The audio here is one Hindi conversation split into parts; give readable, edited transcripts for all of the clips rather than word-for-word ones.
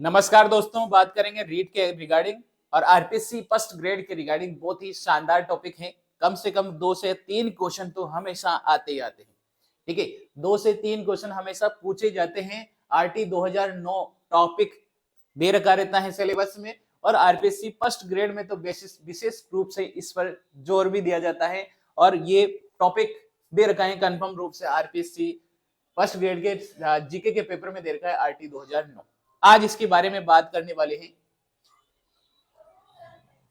नमस्कार दोस्तों, बात करेंगे रीट के रिगार्डिंग और आरपीएससी फर्स्ट ग्रेड के रिगार्डिंग। बहुत ही शानदार टॉपिक है। कम से कम 2 से 3 क्वेश्चन तो हमेशा आते ही आते हैं। ठीक है, 2 से 3 क्वेश्चन हमेशा पूछे जाते हैं। आरटी 2009 टॉपिक दे रखा रहता है सिलेबस में, और आरपीएससी फर्स्ट ग्रेड में तो विशेष रूप से इस पर जोर भी दिया जाता है। और ये टॉपिक दे रखा है कंफर्म रूप से आरपीएससी फर्स्ट ग्रेड के जीके के पेपर में दे रखा है आरटी 2009। आज इसके बारे में बात करने वाले हैं।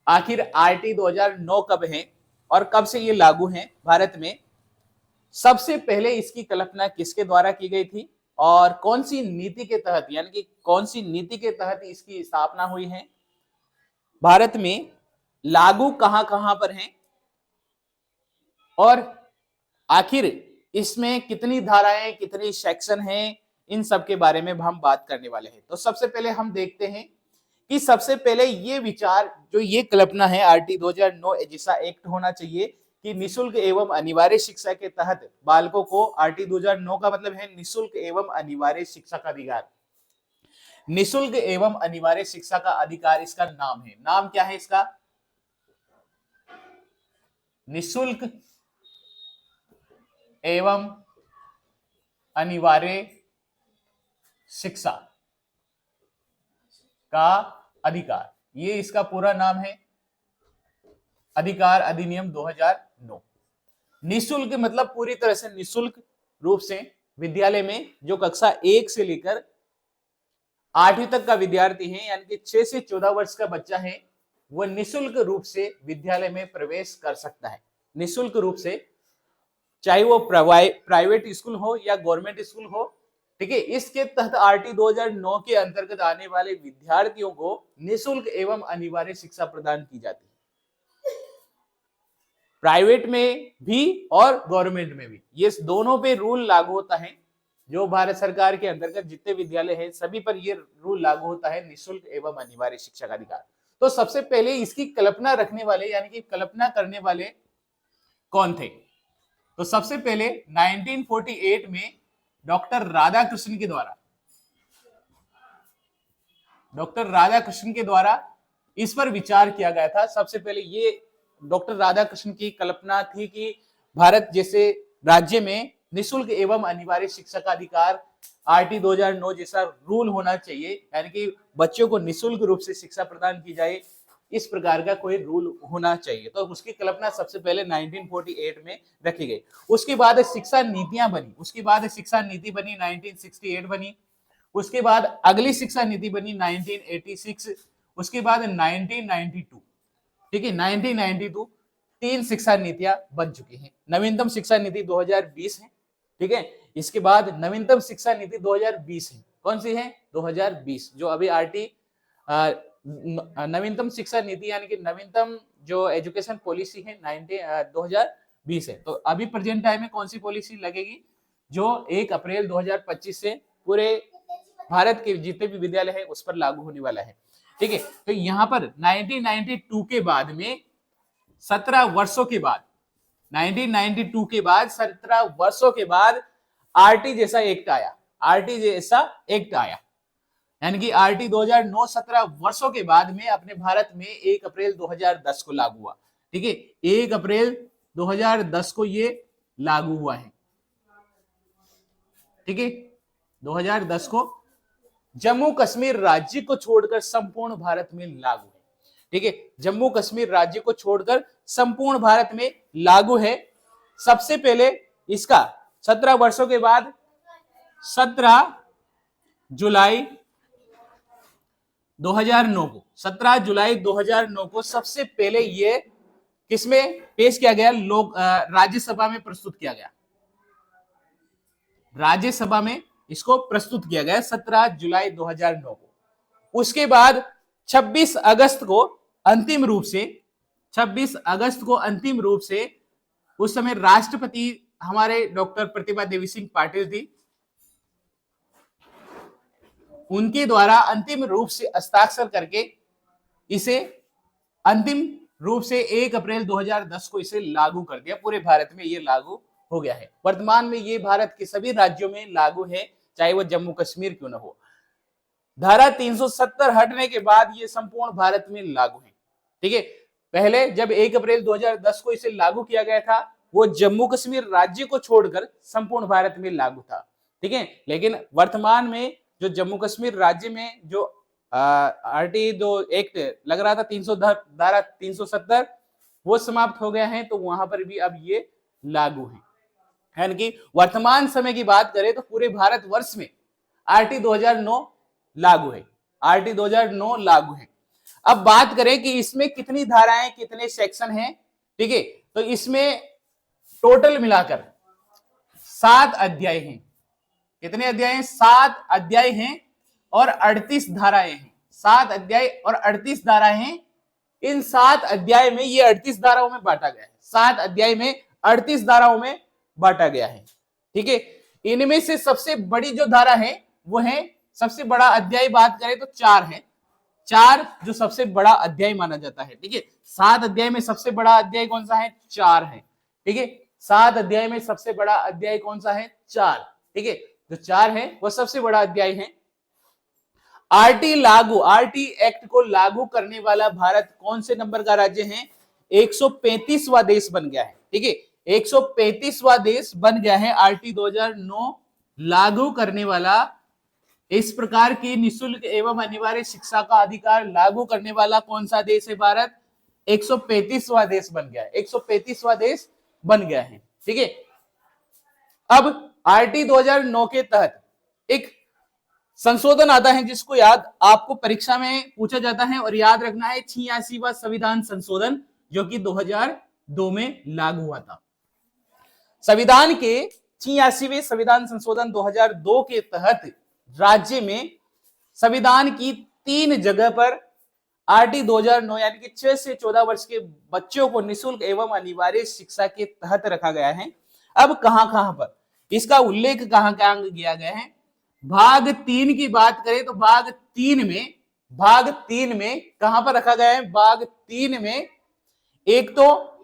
आखिर आरटी 2009 कब है और कब से ये लागू है भारत में। सबसे पहले इसकी कल्पना किसके द्वारा की गई थी और कौन सी नीति के तहत, यानी कि कौन सी नीति के तहत इसकी स्थापना हुई है, भारत में लागू कहां कहां पर है, और आखिर इसमें कितनी धाराएं, कितनी सेक्शन हैं, इन सब के बारे में हम बात करने वाले हैं। तो सबसे पहले हम देखते हैं कि सबसे पहले ये विचार, जो ये कल्पना है आरटी 2009 जैसा एक्ट होना चाहिए कि निशुल्क एवं अनिवार्य शिक्षा के तहत बालकों को, आरटी 2009 का मतलब है निशुल्क एवं अनिवार्य शिक्षा का अधिकार। निशुल्क एवं अनिवार्य शिक्षा का अधिकार इसका नाम है। नाम क्या है इसका? निशुल्क एवं अनिवार्य शिक्षा का अधिकार, ये इसका पूरा नाम है। अधिकार अधिनियम 2009। निशुल्क मतलब पूरी तरह से निशुल्क रूप से विद्यालय में जो कक्षा 1 से लेकर 8वीं तक का विद्यार्थी है, यानी कि 6 से 14 वर्ष का बच्चा है, वह निशुल्क रूप से विद्यालय में प्रवेश कर सकता है। निशुल्क रूप से, चाहे वो प्राइवेट स्कूल हो या गवर्नमेंट स्कूल हो। ठीक है, इसके तहत आरटी 2009 के अंतर्गत आने वाले विद्यार्थियों को निशुल्क एवं अनिवार्य शिक्षा प्रदान की जाती है। प्राइवेट में भी और गवर्नमेंट में भी, ये दोनों पे रूल लागू होता है। जो भारत सरकार के अंतर्गत जितने विद्यालय हैं सभी पर ये रूल लागू होता है, निशुल्क एवं अनिवार्य शिक्षा का अधिकार। तो सबसे पहले इसकी कल्पना रखने वाले, यानी कि कल्पना करने वाले कौन थे? तो सबसे पहले 1948 में डॉक्टर राधाकृष्णन के द्वारा इस पर विचार किया गया था। सबसे पहले ये डॉक्टर राधाकृष्णन की कल्पना थी कि भारत जैसे राज्य में निशुल्क एवं अनिवार्य शिक्षा का अधिकार, आरटी 2009 जैसा रूल होना चाहिए, यानी कि बच्चों को निशुल्क रूप से शिक्षा प्रदान की जाए, इस प्रकार का कोई रूल होना चाहिए। तो उसकी कल्पना सबसे पहले 1948 में रखी गई। उसके बाद शिक्षा नीतियां बनी। उसके बाद शिक्षा नीति बनी 1968 बनी। उसके बाद अगली शिक्षा नीति बनी 1986। उसके बाद 1992। ठीक है, 1992 3 शिक्षा नीतियां बन चुकी हैं। नवीनतम शिक्षा नीति 2020 है। ठीक है, इसके बाद नवीनतम शिक्षा नीति 2020 है। कौन सी है? 2020, जो अभी आरटी नवीनतम शिक्षा नीति, यानी कि नवीनतम जो एजुकेशन पॉलिसी है 2020 है। तो अभी प्रेजेंट टाइम में कौन सी पॉलिसी लगेगी? जो 1 अप्रैल 2025 से पूरे भारत के जितने भी विद्यालय है उस पर लागू होने वाला है। ठीक है, तो यहाँ पर 1992 के बाद में 17 वर्षों के बाद, 1992 के बाद 17 वर्षों के बाद आरटी जैसा एक्ट आया। यानी कि आरटी 2009 17 वर्षों के बाद में अपने भारत में 1 अप्रैल 2010 को लागू हुआ। ठीक है, 1 अप्रैल 2010 को ये लागू हुआ है। ठीक है, 2010 को जम्मू कश्मीर राज्य को छोड़कर संपूर्ण भारत में लागू है। ठीक है, जम्मू कश्मीर राज्य को छोड़कर संपूर्ण भारत में लागू है। सबसे पहले इसका 17 वर्षों के बाद 17 जुलाई 2009 को सबसे पहले ये किसमें पेश किया गया? राज्यसभा में प्रस्तुत किया गया। राज्यसभा में इसको प्रस्तुत किया गया 17 जुलाई 2009 को। उसके बाद 26 अगस्त को अंतिम रूप से उस समय राष्ट्रपति हमारे डॉक्टर प्रतिभा देवी सिंह पाटिल थी, उनके द्वारा अंतिम रूप से हस्ताक्षर करके इसे अंतिम रूप से 1 अप्रैल 2010 को इसे लागू कर दिया। पूरे भारत में ये लागू हो गया है। वर्तमान में ये भारत के सभी राज्यों में लागू है, चाहे वो जम्मू कश्मीर क्यों ना हो। धारा 370 हटने के बाद ये संपूर्ण भारत में लागू है। ठीक है, पहले जब 1 अप्रैल 2010 को इसे लागू किया गया था, वो जम्मू कश्मीर राज्य को छोड़कर संपूर्ण भारत में लागू था। ठीक है, लेकिन वर्तमान में जो जम्मू कश्मीर राज्य में जो आरटी दो एक्ट लग रहा था 300 धारा 370 वो समाप्त हो गया है, तो वहां पर भी अब ये लागू है। यानी कि वर्तमान समय की बात करें तो पूरे भारत वर्ष में आरटी 2009 लागू है, आरटी 2009 लागू है। अब बात करें कि इसमें कितनी धाराएं कितने सेक्शन हैं। ठीक है, तो इसमें टोटल मिलाकर 7 अध्याय हैं। कितने अध्याय हैं? 7 अध्याय हैं और 38 धाराएं हैं। 7 अध्याय और 38 धाराएं हैं। इन 7 अध्याय में ये 38 धाराओं में बांटा गया है। 7 अध्याय में 38 धाराओं में बांटा गया है। ठीक है, इनमें से सबसे बड़ी जो धारा है वो है, सबसे बड़ा अध्याय बात करें तो 4 है। 4 जो सबसे बड़ा अध्याय माना जाता है। ठीक है, 7 अध्याय में सबसे बड़ा अध्याय कौन सा है? 4 है। ठीक है, 7 अध्याय में सबसे बड़ा अध्याय कौन सा है? 4। ठीक है, जो 4 है वो सबसे बड़ा अध्याय है। आरटी लागू, आरटी एक्ट को लागू करने वाला भारत कौन से नंबर का राज्य है? 135वां देश बन गया है। ठीक है, 135वां देश बन गया है आरटी 2009 लागू करने वाला। इस प्रकार की निशुल्क एवं अनिवार्य शिक्षा का अधिकार लागू करने वाला कौन सा देश है? भारत 135वां देश बन गया है। 135वां देश बन गया है। ठीक है, अब आरटी 2009 के तहत एक संशोधन आता है जिसको याद आपको परीक्षा में पूछा जाता है और याद रखना है, 86वां संविधान संशोधन, जो कि 2002 में लागू हुआ था। संविधान के 86वें संविधान संशोधन 2002 के तहत राज्य में संविधान की 3 जगह पर आरटी 2009 यानी कि 6 से 14 वर्ष के बच्चों को निःशुल्क एवं अनिवार्य शिक्षा के तहत रखा गया है। अब कहां पर इसका उल्लेख कहां किया गया है? भाग 3 की बात करें तो भाग 3 में कहां पर रखा गया है? भाग 3 में एक तो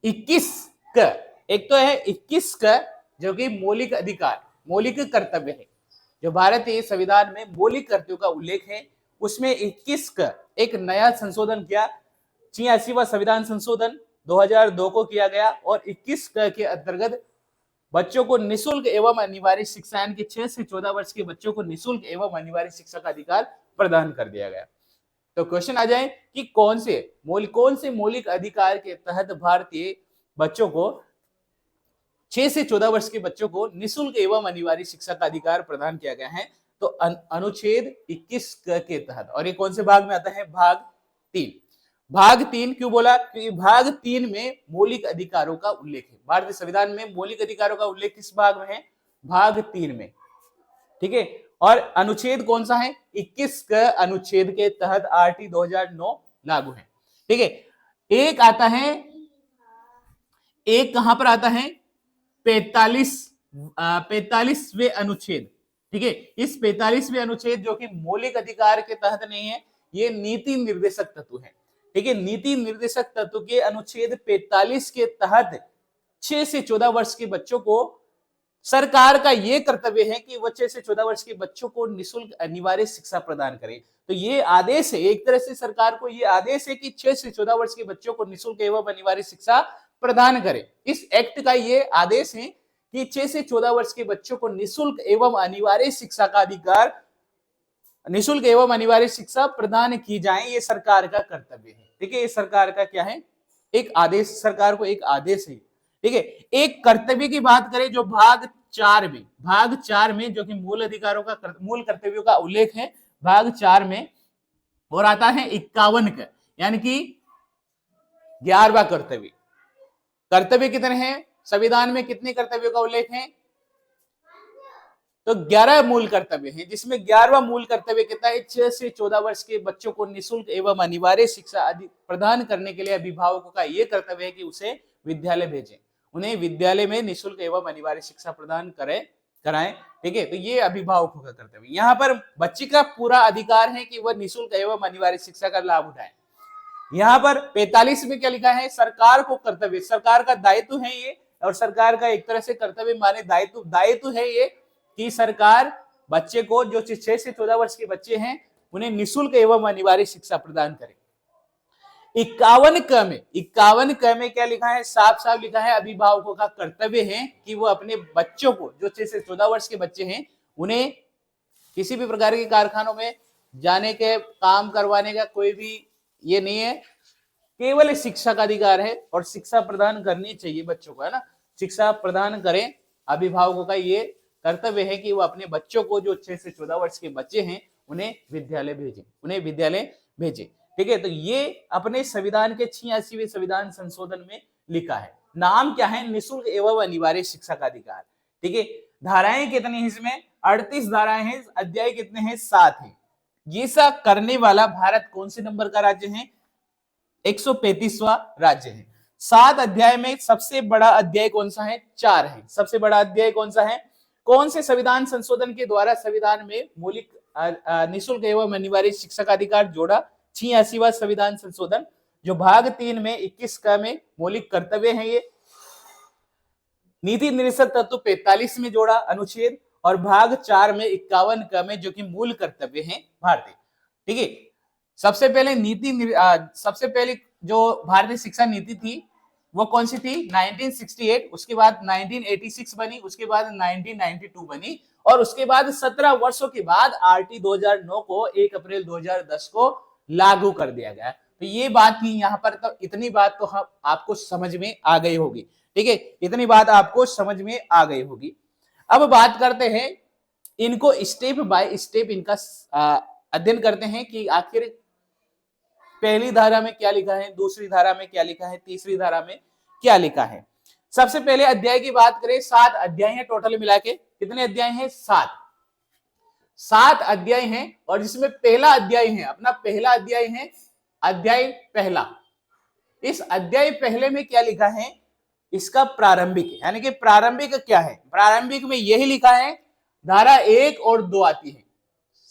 21 का, एक तो है 21 का जो कि मौलिक अधिकार, मौलिक कर्तव्य है। जो भारतीय संविधान में मौलिक कर्तव्यों का उल्लेख है, उसमें 21 का एक नया संशोधन किया। 86वां संविधान संशोधन 2002 को किया गया और 21 के अंतर्गत बच्चों को निःशुल्क एवं अनिवार्य शिक्षा यानी कि 6 से 14 वर्ष के बच्चों को निःशुल्क एवं अनिवार्य शिक्षा का अधिकार प्रदान कर दिया गया। तो क्वेश्चन आ जाए कि कौन से मौलिक अधिकार के तहत भारतीय बच्चों को 6 से 14 वर्ष के बच्चों को निःशुल्क एवं अनिवार्य शिक्षा का अधिकार प्रदान किया गया है? तो अनुच्छेद 21 के तहत। और ये कौन से भाग में आता है? भाग 3। भाग 3 क्यों बोला? क्योंकि भाग 3 में मौलिक अधिकारों का उल्लेख है। भारतीय संविधान में मौलिक अधिकारों का उल्लेख किस भाग में है? भाग 3 में। ठीक है, और अनुच्छेद कौन सा है? 21 का अनुच्छेद के तहत आरटी 2009 लागू है। ठीक है, एक आता है, एक कहां पर आता है? 45वें अनुच्छेद। ठीक है, इस 45वें अनुच्छेद जो कि मौलिक अधिकार के तहत नहीं है, ये नीति निर्देशक तत्व है। ठीक है, नीति निर्देशक तत्व के अनुच्छेद 45 के तहत 6 से 14 वर्ष के बच्चों को सरकार का यह कर्तव्य है कि वह 6 से 14 वर्ष के बच्चों को निःशुल्क अनिवार्य शिक्षा प्रदान करे। तो ये आदेश है, एक तरह से सरकार को यह आदेश है कि 6 से 14 वर्ष के बच्चों को निःशुल्क एवं अनिवार्य शिक्षा प्रदान करे। इस एक्ट का ये आदेश है कि 6 से 14 वर्ष के बच्चों को निःशुल्क एवं अनिवार्य शिक्षा का अधिकार, निःशुल्क एवं अनिवार्य शिक्षा प्रदान की जाए, ये सरकार का कर्तव्य है। ठीक है, ये सरकार का क्या है? एक आदेश, सरकार को एक आदेश है। ठीक है, एक कर्तव्य की बात करें जो भाग 4 में जो कि मूल अधिकारों का, मूल कर्तव्यों का उल्लेख है भाग 4 में, और आता है 51 का, यानी कि 11वां कर्तव्य। कर्तव्य कितने हैं संविधान में? कितने कर्तव्यों का उल्लेख है? तो 11 मूल कर्तव्य हैं, जिसमें 11वां मूल कर्तव्य कितना है? 6 से 14 वर्ष के बच्चों को निःशुल्क एवं अनिवार्य शिक्षा प्रदान करने के लिए अभिभावकों का यह कर्तव्य है कि उसे विद्यालय भेजें, उन्हें विद्यालय में निःशुल्क एवं अनिवार्य शिक्षा प्रदान कराएं। ठीक है, तो ये अभिभावकों का कर्तव्य। यहाँ पर बच्चे का पूरा अधिकार है कि वह निःशुल्क एवं अनिवार्य शिक्षा का लाभ उठाए। यहाँ पर 45 में क्या लिखा है? सरकार को कर्तव्य, सरकार का दायित्व है ये, और सरकार का एक तरह से कर्तव्य माने दायित्व है ये कि सरकार बच्चे को जो 6 से 14 वर्ष के बच्चे हैं उन्हें निःशुल्क एवं अनिवार्य शिक्षा प्रदान करें। 51 क में क्या लिखा है, साफ साफ लिखा है अभिभावकों का कर्तव्य है कि वो अपने बच्चों को जो 6 से 14 वर्ष के बच्चे हैं उन्हें किसी भी प्रकार के कारखानों में जाने के काम करवाने का कोई भी ये नहीं है, केवल शिक्षा का अधिकार है और शिक्षा प्रदान करनी चाहिए बच्चों को, है ना, शिक्षा प्रदान करें। अभिभावकों का ये कर्तव्य है कि वो अपने बच्चों को जो 6 से 14 वर्ष के बच्चे हैं उन्हें विद्यालय भेजें। ठीक है, तो ये अपने संविधान के 86वें संविधान संशोधन में लिखा है। नाम क्या है, निःशुल्क एवं अनिवार्य शिक्षा का अधिकार। ठीक है, धाराएं कितनी हैं इसमें, 38 धाराएं हैं, अध्याय कितने हैं, 7 हैं। ये सब करने वाला भारत कौन से नंबर का राज्य है, 135वां राज्य है। 7 अध्याय में सबसे बड़ा अध्याय कौन सा है, 4 है। सबसे बड़ा अध्याय कौन सा है, कौन से संविधान संशोधन के द्वारा संविधान में मौलिक निःशुल्क एवं अनिवार्य शिक्षा का अधिकार जोड़ा, 86वां संविधान संशोधन, जो भाग 3 में 21 क में मौलिक कर्तव्य है ये, नीति निर्देशक तत्व 45 में जोड़ा अनुच्छेद, और भाग 4 में 51 क में जो कि मूल कर्तव्य है भारतीय। ठीक है, सबसे पहले जो भारतीय शिक्षा नीति थी वो कौन सी थी, 1968, उसके बाद 1986 बनी, उसके बाद 1992 बनी, और उसके बाद 17 वर्षों के बाद आरटी 2009 को 1 अप्रैल 2010 को लागू कर दिया गया। तो ये बात थी यहाँ पर, तो इतनी बात तो हम आपको समझ में आ गई होगी। ठीक है, इतनी बात आपको समझ में आ गई होगी। अब बात करते हैं, इनको स्टेप बाय स्टेप इनका अध्ययन करते हैं कि आखिर पहली धारा में क्या लिखा है, दूसरी धारा में क्या लिखा है, तीसरी धारा में क्या लिखा है। सबसे पहले अध्याय की बात करें, 7 अध्याय हैं टोटल मिला के। कितने अध्याय हैं, 7 अध्याय हैं, और जिसमें पहला अध्याय है, अपना पहला अध्याय है अध्याय पहला। इस अध्याय पहले में क्या लिखा है, इसका प्रारंभिक, यानी कि प्रारंभिक क्या है, प्रारंभिक में यही लिखा है, धारा 1 और 2 आती है।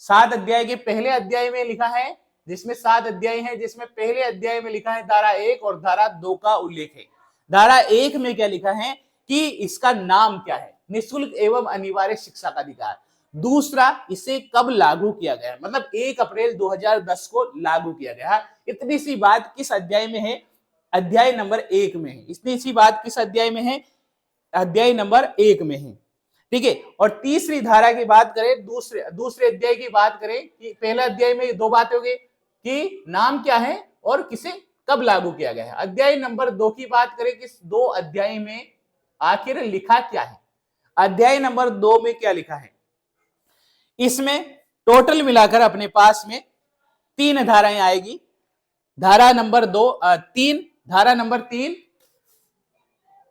7 अध्याय के पहले अध्याय में लिखा है, जिसमें 7 अध्याय हैं, जिसमें पहले अध्याय में लिखा है धारा 1 और धारा 2 का उल्लेख है। धारा 1 में क्या लिखा है कि इसका नाम क्या है, निःशुल्क एवं अनिवार्य शिक्षा का अधिकार। दूसरा, इसे कब लागू किया गया, मतलब 1 अप्रैल 2010 को लागू किया गया। इतनी सी बात किस अध्याय में है, अध्याय नंबर 1 में है। इतनी सी बात किस अध्याय में है, अध्याय नंबर 1 में है। ठीक है, और तीसरी धारा की बात करें, दूसरे अध्याय की बात करें कि पहले अध्याय में 2 बातें हो गई कि नाम क्या है और किसे कब लागू किया गया है। अध्याय नंबर 2 की बात करें कि 2 अध्याय में आखिर लिखा क्या है, अध्याय नंबर 2 में क्या लिखा है। इसमें टोटल मिलाकर अपने पास में 3 धाराएं आएगी, धारा नंबर 3, धारा नंबर 3,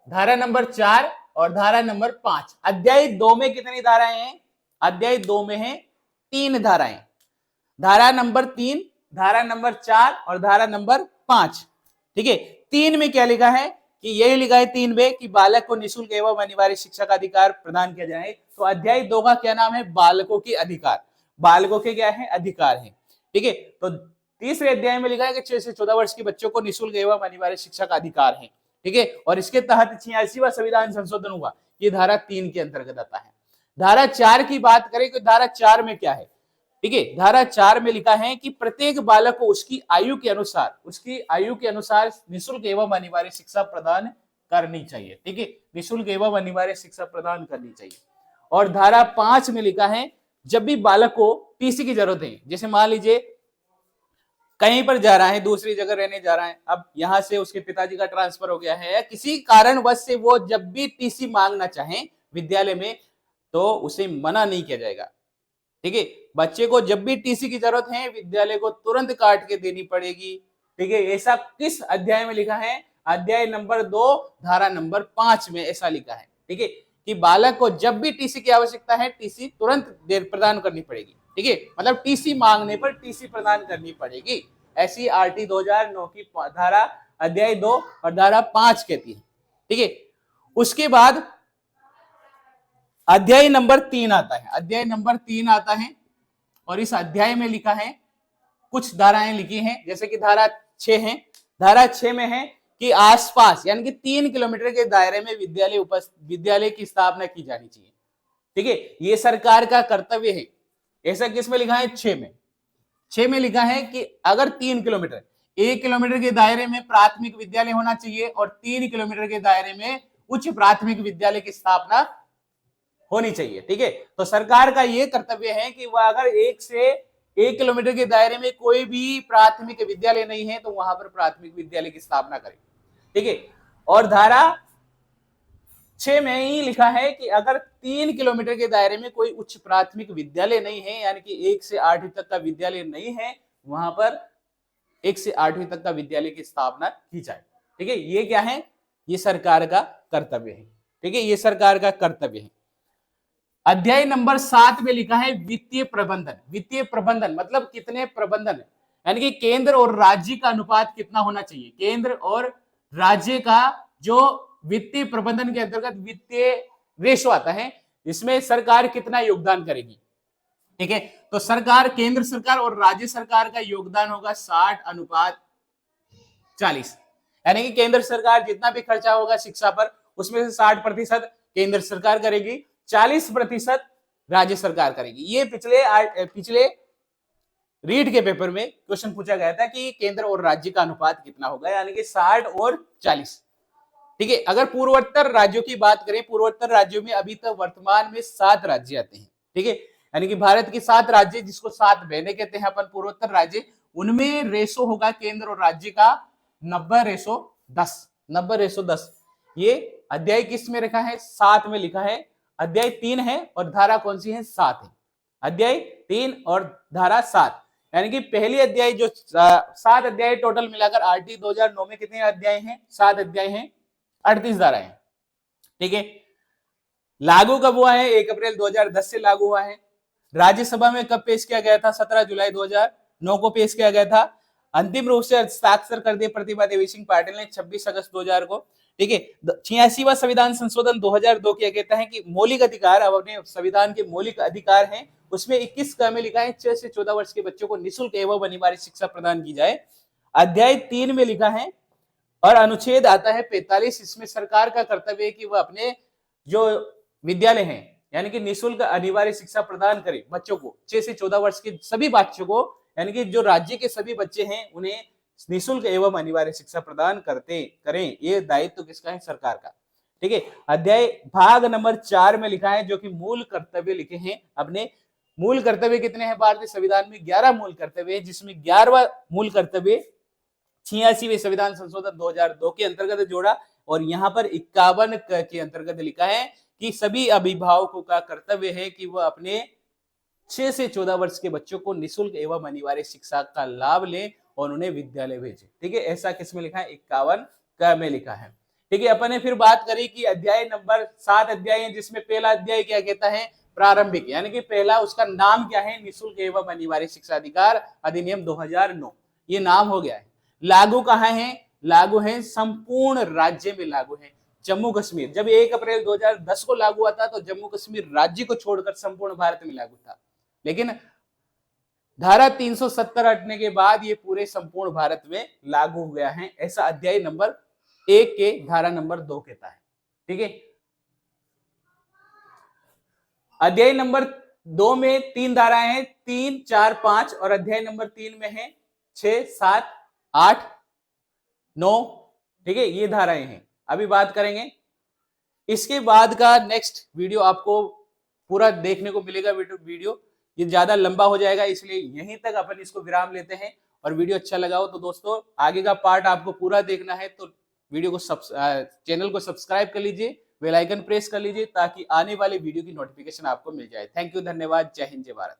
धारा नंबर 4 और धारा नंबर 5। अध्याय 2 में कितनी धाराएं हैं, अध्याय 2 में है 3 धाराएं, धारा नंबर 3, धारा नंबर 4 और धारा नंबर 5। ठीक है, 3 में क्या लिखा है कि यही लिखा है 3 में कि बालक को निःशुल्क एवं अनिवार्य शिक्षा का अधिकार प्रदान किया जाए। तो अध्याय 2 का क्या नाम है, बालकों के अधिकार, बालकों के क्या है, अधिकार है। ठीक है, तो तीसरे अध्याय में लिखा है कि 6 से 14 वर्ष के बच्चों को निःशुल्क एवं अनिवार्य शिक्षा का अधिकार है। ठीक है, और इसके तहत 86वां संविधान संशोधन हुआ, ये धारा 3 के अंतर्गत आता है। धारा 4 की बात करें तो धारा 4 में क्या है, ठीक है, धारा 4 में लिखा है कि प्रत्येक बालक को उसकी आयु के अनुसार निःशुल्क एवं अनिवार्य शिक्षा प्रदान करनी चाहिए। ठीक है, निःशुल्क एवं अनिवार्य शिक्षा प्रदान करनी चाहिए। और धारा 5 में लिखा है जब भी बालक को टीसी की जरूरत है, जैसे मान लीजिए कहीं पर जा रहा है, दूसरी जगह रहने जा रहा है, अब यहां से उसके पिताजी का ट्रांसफर हो गया है, किसी कारणवश से वो जब भी टीसी मांगना चाहे विद्यालय में तो उसे मना नहीं किया जाएगा। ठीक है, बच्चे को जब भी टीसी की जरूरत है विद्यालय को तुरंत काट के देनी पड़ेगी। ठीक है, ऐसा किस अध्याय में लिखा है, अध्याय नंबर 2 धारा नंबर 5 में ऐसा लिखा है। ठीक है, कि बालक को जब भी टीसी की आवश्यकता है टीसी तुरंत प्रदान करनी पड़ेगी। ठीक है, मतलब टीसी मांगने पर टीसी प्रदान करनी पड़ेगी, ऐसी आरटी 2009 की धारा अध्याय 2 और धारा 5 कहती है। ठीक है, उसके बाद अध्याय नंबर 3 आता है, अध्याय नंबर 3 आता है, और इस अध्याय में लिखा है, कुछ धाराएं लिखी हैं, जैसे कि धारा 6 है। धारा 6 में है कि आसपास यानी कि 3 किलोमीटर के दायरे में विद्यालय की स्थापना की जानी चाहिए। ठीक है, ये सरकार का कर्तव्य है। ऐसा किसमें लिखा है? 6 में। 6 में लिखा है कि अगर 3 किलोमीटर, 1 किलोमीटर के दायरे में प्राथमिक विद्यालय होना चाहिए और 3 किलोमीटर के दायरे में उच्च प्राथमिक विद्यालय की स्थापना होनी चाहिए। ठीक है, तो सरकार का यह कर्तव्य है कि वह अगर 1 किलोमीटर के दायरे में कोई भी प्राथमिक विद्यालय नहीं है तो वहां पर प्राथमिक विद्यालय की स्थापना करे। ठीक है, और धारा 6 में ही लिखा है कि अगर 3 किलोमीटर के दायरे में कोई उच्च प्राथमिक विद्यालय नहीं है, यानी कि 1 से 8वीं तक का विद्यालय नहीं है, वहां पर 1 से 8वीं तक का विद्यालय की स्थापना की जाए। ठीक है, ये क्या है? ये सरकार का कर्तव्य है। ठीक है, ये सरकार का कर्तव्य है। अध्याय नंबर 7 में लिखा है वित्तीय प्रबंधन। वित्तीय प्रबंधन मतलब कितने प्रबंधन, यानी कि केंद्र और राज्य का अनुपात कितना होना चाहिए। केंद्र और राज्य का जो वित्तीय प्रबंधन के अंतर्गत वित्तीय रेशो आता है, इसमें सरकार कितना योगदान करेगी। ठीक है, तो सरकार, केंद्र सरकार और राज्य सरकार का योगदान होगा 60:40, यानी कि केंद्र सरकार जितना भी खर्चा होगा शिक्षा पर, उसमें से 60% केंद्र सरकार करेगी, 40% राज्य सरकार करेगी। ये पिछले रीट के पेपर में क्वेश्चन पूछा गया था कि केंद्र और राज्य का अनुपात कितना होगा, यानी कि 60 और 40। ठीक है, अगर पूर्वोत्तर राज्यों की बात करें, पूर्वोत्तर राज्यों में अभी तक वर्तमान में 7 राज्य आते हैं। ठीक है, यानी कि भारत के 7 राज्य, जिसको 7 बहने कहते हैं अपन, पूर्वोत्तर राज्य, उनमें रेशो होगा केंद्र और राज्य का 90:10। 90:10। ये अध्याय किस में रखा है? 7 में लिखा है। अध्याय 3 है और धारा कौन सी है? 7 है। अध्याय 3 और धारा 7, यानी कि पहली अध्याय जो 7 अध्याय टोटल मिलाकर आरटी 2009 में कितने अध्याय हैं? 7 अध्याय हैं, 38 धाराएं। ठीक है, लागू कब हुआ है? 1 अप्रैल 2010 से लागू हुआ है। राज्यसभा में कब पेश किया गया था? 17 जुलाई 2009 को पेश किया गया था। अंतिम रूप से हस्ताक्षर कर दिए प्रतिभा देवी सिंह पाटिल ने 26 अगस्त 2000 को। ठीक है, 86वां संविधान संशोधन 2002 किया कहता है कि मौलिक अधिकार, अब अपने संविधान के मौलिक अधिकार हैं, उसमें 21 क में लिखा है 6 से 14 वर्ष के बच्चों को निःशुल्क एवं अनिवार्य शिक्षा प्रदान की जाए। अध्याय 3 में लिखा है और अनुच्छेद आता है 45, इसमें सरकार का कर्तव्य है कि वह अपने जो विद्यालय हैं, यानी कि निःशुल्क अनिवार्य शिक्षा प्रदान करे बच्चों को, 6 से 14 वर्ष के सभी बच्चों को, यानी कि जो राज्य के सभी बच्चे हैं उन्हें निःशुल्क एवं अनिवार्य शिक्षा प्रदान करें। ये दायित्व किसका है? सरकार का। ठीक है, अध्याय भाग नंबर 4 में लिखा है, जो कि मूल कर्तव्य लिखे हैं अपने। मूल कर्तव्य कितने हैं भारतीय संविधान में? 11 मूल कर्तव्य है, जिसमें 11वां मूल कर्तव्य 86वें संविधान संशोधन 2002 के अंतर्गत जोड़ा, और यहाँ पर 51 के अंतर्गत लिखा है कि सभी अभिभावकों का कर्तव्य है कि वह अपने 6 से 14 वर्ष के बच्चों को निःशुल्क एवं अनिवार्य शिक्षा का लाभ लें और उन्हें विद्यालय भेजें। ठीक है, ऐसा किसमें लिखा है? 51 क में लिखा है। ठीक है, अपन ने फिर बात करी कि अध्याय नंबर 7 अध्याय है, जिसमें पहला अध्याय क्या कहता है? प्रारंभिक, यानी कि पहला उसका नाम क्या है? निःशुल्क एवं अनिवार्य शिक्षा अधिकार अधिनियम 2009, ये नाम हो गया है। लागू कहाँ है? लागू है संपूर्ण राज्य में लागू है। जम्मू कश्मीर, जब 1 अप्रैल 2010 को लागू हुआ था तो जम्मू कश्मीर राज्य को छोड़कर संपूर्ण भारत में लागू था, लेकिन धारा 370 हटने के बाद ये पूरे संपूर्ण भारत में लागू हो गया है, ऐसा अध्याय नंबर 1 के धारा नंबर 2 कहता है। ठीक है, अध्याय नंबर 2 में 3 धाराएं हैं, 3, 4, 5, और अध्याय नंबर 3 में है 6, 7, 8, 9। ठीक है, ये धाराएं हैं। अभी बात करेंगे, इसके बाद का नेक्स्ट वीडियो आपको पूरा देखने को मिलेगा। वीडियो ये ज्यादा लंबा हो जाएगा, इसलिए यहीं तक अपन इसको विराम लेते हैं। और वीडियो अच्छा लगा हो तो दोस्तों आगे का पार्ट आपको पूरा देखना है तो वीडियो को चैनल को सब्सक्राइब कर लीजिए, बेल आइकन प्रेस कर लीजिए, ताकि आने वाले वीडियो की नोटिफिकेशन आपको मिल जाए। थैंक यू, धन्यवाद, जय हिंद, जय भारत।